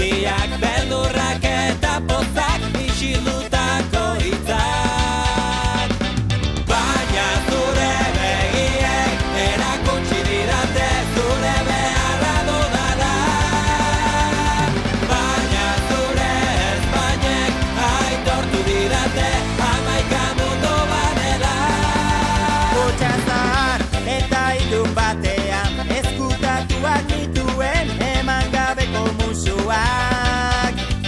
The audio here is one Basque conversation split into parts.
Biak beldurrak eta pozak isildutako hitzak. Baina zure begiek erakutsi didate zure beharra dudala. Baina zure ezpainek aitortu didate hamaika mundu badela. Kotxa zahar eta ilun batean ezkutatuak nituen eman gabeko musuak.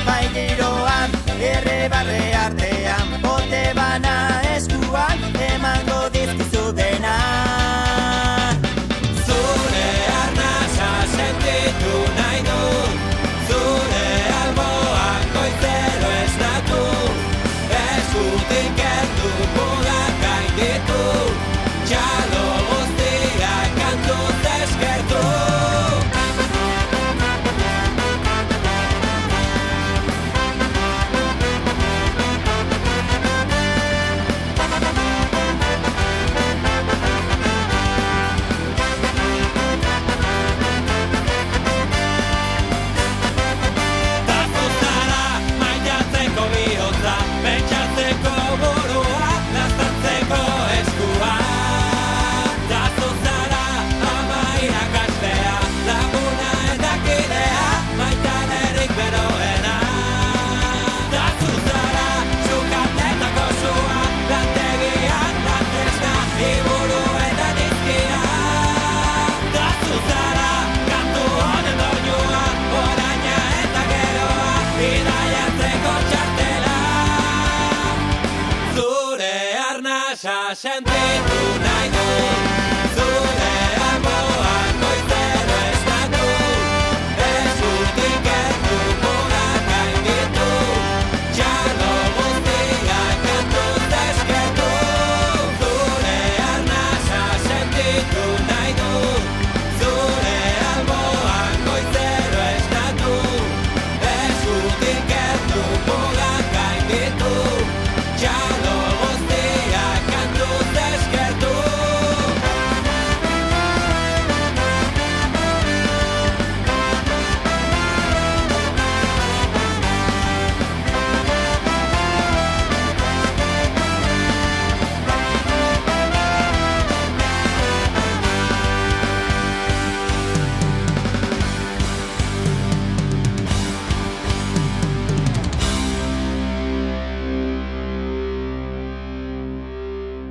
Bai giroan, errebarre artean, bote bana eskuan emango dizkizu dena. Zure arnasa sentitu nahi dut, zure alboak goizero esnatu, eskutik kendu mugak gainditu, txalo guztiak kantuz eskertu. Pentsatzeko burua, laztantzeko eskua. Tazu zara ama irakaslea, laguna eta kidea, maitanerik beroena. Tazu zara sukaldeetako sua, lantegian lantesna, iburu eta dizkia. Tazu zara kantu honen doinua, oraina eta geroa, bidaiatzeko txartela. Zure arnasa sentitu